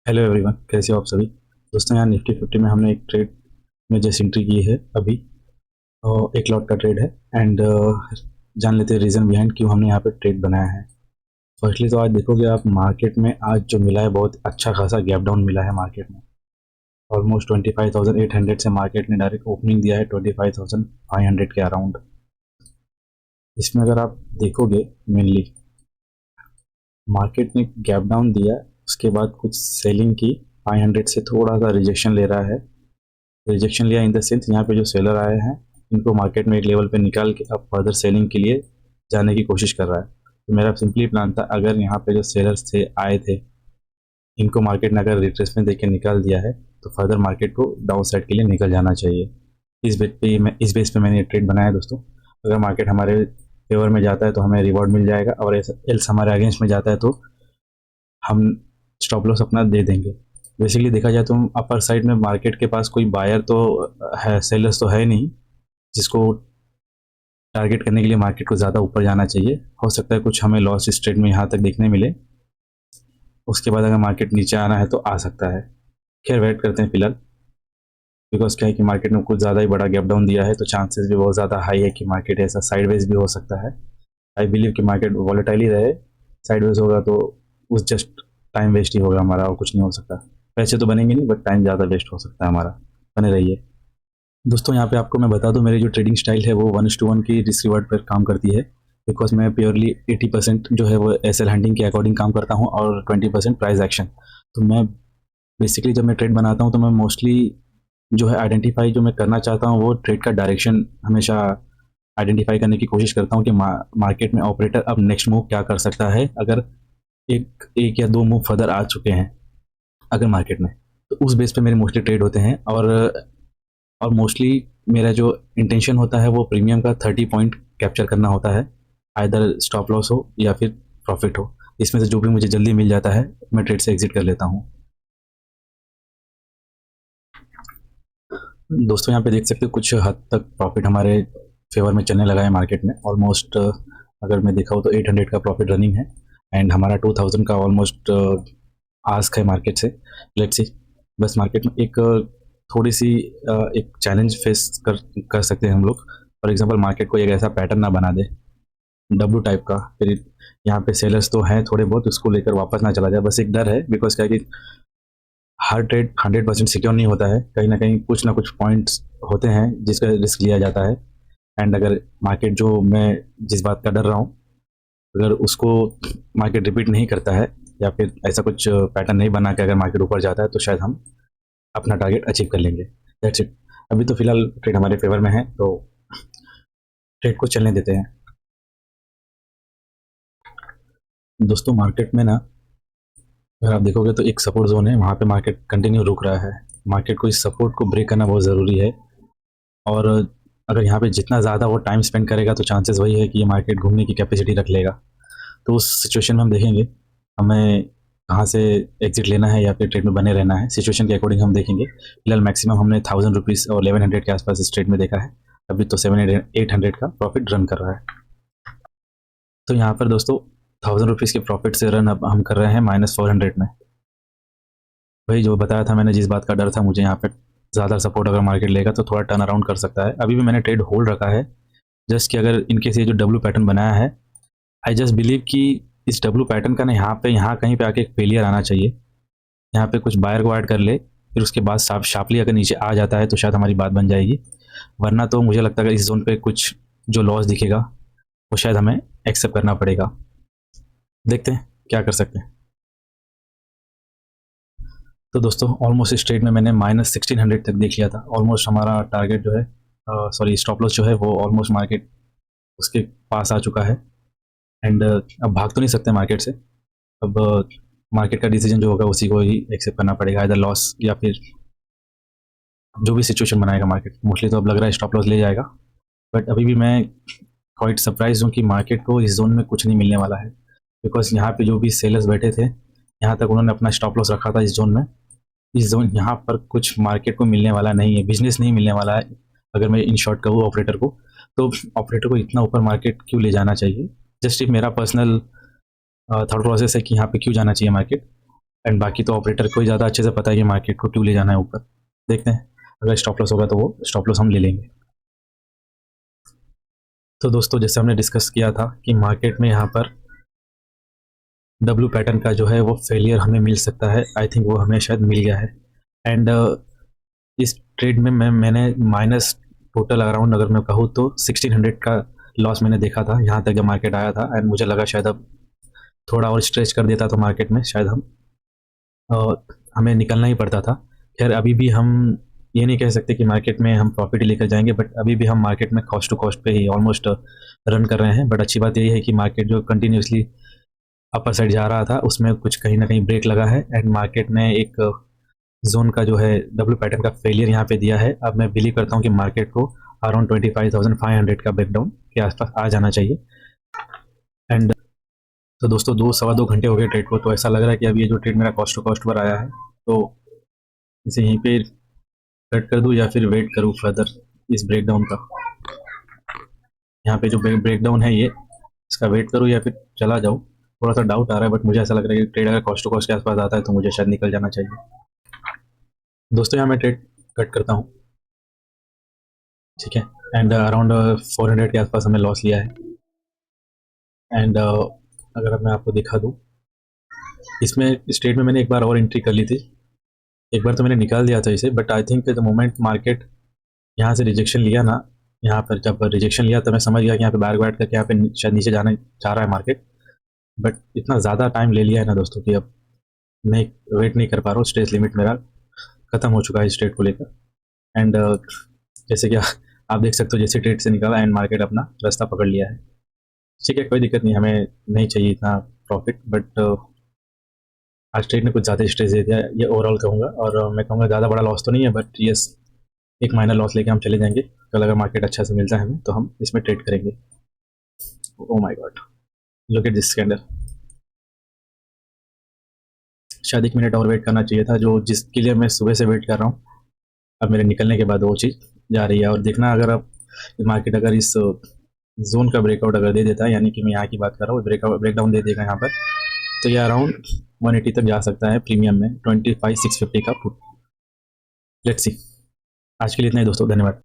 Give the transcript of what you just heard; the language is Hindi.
हेलो एवरीवन, कैसे हो आप सभी। दोस्तों यहाँ निफ्टी 50 में हमने एक ट्रेड में जैसे एंट्री की है अभी, और एक लॉट का ट्रेड है। एंड जान लेते हैं रीज़न बिहाइंड क्यों हमने यहाँ पे ट्रेड बनाया है। फर्स्टली तो आज देखोगे आप मार्केट में आज जो मिला है बहुत अच्छा खासा गैप डाउन मिला है मार्केट में। ऑलमोस्ट 25,800 से मार्केट ने डायरेक्ट ओपनिंग दिया है 25,500 के अराउंड। इसमें अगर आप देखोगे मेनली मार्केट ने गैप डाउन दिया, उसके बाद कुछ सेलिंग की, 500 से थोड़ा सा रिजेक्शन ले रहा है। रिजेक्शन लिया इन द सेंस यहाँ पे जो सेलर आए हैं इनको मार्केट में एक लेवल पे निकाल के अब फर्दर सेलिंग के लिए जाने की कोशिश कर रहा है। तो मेरा सिंपली प्लान था, अगर यहाँ पे जो सेलर्स थे आए थे इनको मार्केट ने अगर रिट्रेसमेंट देके निकाल दिया है तो फर्दर मार्केट को डाउन साइड के लिए निकल जाना चाहिए। इस बेस पे मैंने ये ट्रेड बनाया दोस्तों। अगर मार्केट हमारे फेवर में जाता है तो हमें रिवॉर्ड मिल जाएगा, और एल्स हमारे अगेंस्ट में जाता है तो हम स्टॉप लॉस अपना दे देंगे। बेसिकली देखा जाए तो अपर साइड में मार्केट के पास कोई बायर तो है, सेलर्स तो है नहीं जिसको टारगेट करने के लिए मार्केट को ज़्यादा ऊपर जाना चाहिए। हो सकता है कुछ हमें लॉस इस ट्रेड में यहाँ तक देखने मिले, उसके बाद अगर मार्केट नीचे आना है तो आ सकता है। खैर वेट करते हैं फिलहाल, बिकॉज क्या है कि मार्केट में कुछ ज़्यादा ही बड़ा गैप डाउन दिया है तो चांसेस भी बहुत ज़्यादा हाई है कि मार्केट ऐसा साइडवेज भी हो सकता है। आई बिलीव कि मार्केट वॉलेटाइल ही रहे, साइडवेज होगा तो उस जस्ट टाइम वेस्ट ही होगा हमारा, और कुछ नहीं हो सकता। पैसे तो बनेंगे नहीं बट टाइम ज़्यादा वेस्ट हो सकता है हमारा। बने रहिए दोस्तों। यहाँ पे आपको मैं बता दूं मेरी जो ट्रेडिंग स्टाइल है वो 1:1 की रिस्क रिवार्ड पर काम करती है। बिकॉज मैं प्योरली 80% जो है वो एसएल हैंडिंग के अकॉर्डिंग काम करता हूँ और 20% प्राइस एक्शन। तो मैं बेसिकली जब मैं ट्रेड बनाता हूँ तो मैं मोस्टली जो है आइडेंटिफाई जो मैं करना चाहता हूँ वो ट्रेड का डायरेक्शन हमेशा आइडेंटिफाई करने की कोशिश करता हूँ कि मार्केट में ऑपरेटर अब नेक्स्ट मूव क्या कर सकता है। अगर एक एक या दो मूव फर्दर आ चुके हैं अगर मार्केट में, तो उस बेस पे मेरे मोस्टली ट्रेड होते हैं। और मोस्टली मेरा जो इंटेंशन होता है वो प्रीमियम का 30 पॉइंट कैप्चर करना होता है। आइदर स्टॉप लॉस हो या फिर प्रॉफिट हो, इसमें से जो भी मुझे जल्दी मिल जाता है मैं ट्रेड से एग्जिट कर लेता हूँ। दोस्तों यहाँ पे देख सकते हो कुछ हद तक प्रॉफिट हमारे फेवर में चलने लगा है मार्केट में। ऑलमोस्ट अगर मैं देखा हूँ तो 800 का प्रॉफिट रनिंग है, एंड हमारा 2000 का ऑलमोस्ट आस्क है मार्केट से। लेट्स सी, बस मार्केट में एक थोड़ी सी एक चैलेंज फेस कर सकते हैं हम लोग। फॉर एग्जांपल मार्केट को एक ऐसा पैटर्न ना बना दे डब्ल्यू टाइप का, फिर यहाँ पे सेलर्स तो हैं थोड़े बहुत, उसको लेकर वापस ना चला जाए। बस एक डर है, बिकॉज क्या है कि हर ट्रेड 100% सिक्योर नहीं होता है, कहीं ना कुछ पॉइंट्स होते हैं जिसका रिस्क लिया जाता है। एंड अगर मार्केट जो मैं जिस बात का डर रहा हूँ अगर उसको मार्केट रिपीट नहीं करता है या फिर ऐसा कुछ पैटर्न नहीं बना के अगर मार्केट ऊपर जाता है तो शायद हम अपना टारगेट अचीव कर लेंगे। That's it. अभी तो फिलहाल ट्रेड हमारे फेवर में है तो ट्रेड को चलने देते हैं। दोस्तों मार्केट में ना अगर आप देखोगे तो एक सपोर्ट जोन है, वहाँ पे मार्केट कंटिन्यू रुक रहा है। मार्केट को इस सपोर्ट को ब्रेक करना बहुत ज़रूरी है, और अगर यहाँ पे जितना ज़्यादा वो टाइम स्पेंड करेगा तो चांसेस वही है कि ये मार्केट घूमने की कैपेसिटी रख लेगा। तो उस सिचुएशन में हम देखेंगे हमें कहाँ से एग्जिट लेना है या फिर ट्रेड में बने रहना है, सिचुएशन के अकॉर्डिंग हम देखेंगे। फिलहाल मैक्सिमम हमने 1000 रुपीज़ और 1100 के आसपास इस ट्रेड में देखा है। अभी तो 700-800 का प्रॉफिट रन कर रहा है। तो यहाँ पर दोस्तों 1000 रुपीज़ के प्रॉफिट से रन अब हम कर रहे हैं -400 में। वही जो बताया था मैंने, जिस बात का डर था मुझे, यहाँ पे ज़्यादा सपोर्ट अगर मार्केट लेगा तो थोड़ा टर्न अराउंड कर सकता है। अभी भी मैंने ट्रेड होल्ड रखा है, जस्ट कि अगर इनकेस ये जो डब्ल्यू पैटर्न बनाया है, आई जस्ट बिलीव कि इस डब्ल्यू पैटर्न का ना यहाँ कहीं पे आके एक फेलियर आना चाहिए। यहाँ पे कुछ बायर को ऐड कर ले, फिर उसके बाद शार्पली अगर नीचे आ जाता है तो शायद हमारी बात बन जाएगी। वरना तो मुझे लगता है कि इस जोन पे कुछ जो लॉस दिखेगा वो शायद हमें एक्सेप्ट करना पड़ेगा। देखते हैं क्या कर सकते हैं। तो दोस्तों ऑलमोस्ट इस ट्रेड में मैंने -1600 तक देख लिया था। ऑलमोस्ट हमारा टारगेट जो है, सॉरी स्टॉप लॉस जो है वो ऑलमोस्ट मार्केट उसके पास आ चुका है। एंड अब भाग तो नहीं सकते मार्केट से। अब मार्केट का डिसीजन जो होगा उसी को ही एक्सेप्ट करना पड़ेगा, इधर लॉस या फिर जो भी सिचुएशन बनाएगा मार्केट। मोस्टली तो अब लग रहा है स्टॉप लॉस ले जाएगा, बट अभी भी मैं क्वाइट सरप्राइज हूँ कि मार्केट को इस जोन में कुछ नहीं मिलने वाला है। बिकॉज यहाँ पे जो भी सेलर्स बैठे थे यहाँ तक उन्होंने अपना स्टॉप लॉस रखा था इस जोन में। इस जोन यहाँ पर कुछ मार्केट को मिलने वाला नहीं है, बिजनेस नहीं मिलने वाला है। अगर मैं इन शॉर्ट कहूँ ऑपरेटर को, तो ऑपरेटर को इतना ऊपर मार्केट क्यों ले जाना चाहिए। जस्ट एक मेरा पर्सनल थॉट प्रोसेस है कि यहाँ पे क्यों जाना चाहिए मार्केट। एंड बाकी तो ऑपरेटर को ही ज़्यादा अच्छे से पता है कि मार्केट को क्यों ले जाना है ऊपर। देखते हैं, अगर स्टॉप लॉस होगा तो वो स्टॉप लॉस हम ले लेंगे। तो दोस्तों, जैसे हमने डिस्कस किया था कि मार्केट में यहाँ पर डब्ल्यू पैटर्न का जो है वो फेलियर हमें मिल सकता है। आई थिंक वो हमें शायद मिल गया है। एंड इस ट्रेड में मैंने माइनस टोटल अराउंड, अगर मैं कहूँ तो 1600 का लॉस मैंने देखा था यहाँ तक जब मार्केट आया था। एंड मुझे लगा शायद अब थोड़ा और स्ट्रेच कर देता तो मार्केट में शायद हमें निकलना ही पड़ता था। खैर, अभी भी हम ये नहीं कह सकते कि मार्केट में हम प्रॉफिट लेकर जाएंगे, बट अभी भी हम मार्केट में कॉस्ट टू कॉस्ट पे ही ऑलमोस्ट रन कर रहे हैं। बट अच्छी बात यही है कि मार्केट जो कंटिन्यूसली अपर साइड जा रहा था उसमें कुछ कहीं ना कहीं ब्रेक लगा है एंड मार्केट ने एक जोन का जो है डब्ल्यू पैटर्न का फेलियर यहाँ पे दिया है। अब मैं बिलीव करता हूँ कि मार्केट को अराउंड 25,500 का ब्रेकडाउन के आसपास आ जाना चाहिए। एंड तो दोस्तों, 2 सवा 2 घंटे हो गए ट्रेड को, तो ऐसा लग रहा है कि अब ये जो ट्रेड मेरा कॉस्ट टू कॉस्ट पर आया है तो इसे यहीं पे कट कर दूँ या फिर वेट करूँ फर्दर इस ब्रेकडाउन का। यहाँ पे जो ब्रेकडाउन है ये, इसका वेट करूँ या फिर चला जाऊँ, थोड़ा सा डाउट आ रहा है। बट मुझे ऐसा लग रहा है कि ट्रेड अगर कॉस्ट टू कॉस्ट के आसपास आता है तो मुझे शायद निकल जाना चाहिए। दोस्तों, यहाँ मैं ट्रेड कट करता हूँ, ठीक है। एंड अराउंड 400 के आसपास हमें लॉस लिया है। एंड अगर अब मैं आपको दिखा दूँ, इसमें इस ट्रेड में मैंने एक बार और एंट्री कर ली थी। एक बार तो मैंने निकाल दिया था इसे, but I think the moment market यहाँ से रिजेक्शन लिया ना, यहाँ पर जब रिजेक्शन लिया तो मैं समझ गया कि यहाँ पे बैक बैठ करके यहाँ पे शायद नीचे जाना चाह रहा है मार्केट। बट इतना ज़्यादा टाइम ले लिया है ना दोस्तों कि अब मैं वेट नहीं कर पा रहा हूँ। स्ट्रेस लिमिट मेरा ख़त्म हो चुका है इस ट्रेड को लेकर। एंड जैसे कि आप देख सकते हो, जैसे ट्रेड से निकाला एंड मार्केट अपना रास्ता पकड़ लिया है। ठीक है, कोई दिक्कत नहीं, हमें नहीं चाहिए इतना प्रॉफिट। बट आज ट्रेड ने कुछ ज़्यादा स्ट्रेस दे दिया, ये ओवरऑल कहूँगा। और मैं कहूँगा ज़्यादा बड़ा लॉस तो नहीं है, बट यस, एक माइनर लॉस लेके हम चले जाएंगे। कल अगर मार्केट अच्छा से मिलता है हमें तो हम इसमें ट्रेड करेंगे। Oh my God, look at this candle. शायद 1 मिनट और वेट करना चाहिए था, जो जिसके लिए मैं सुबह से वेट कर रहा हूँ। अब मेरे निकलने के बाद वो चीज़ जा रही है। और देखना, अगर अब मार्केट अगर इस जोन का ब्रेकआउट अगर दे देता है, यानी कि मैं यहाँ की बात कर रहा हूँ, ब्रेकडाउन दे देगा यहाँ पर, तो ये अराउंड 180 तक जा सकता है प्रीमियम में 25,650 का पुट। Let's see. आज के लिए इतना ही दोस्तों, धन्यवाद।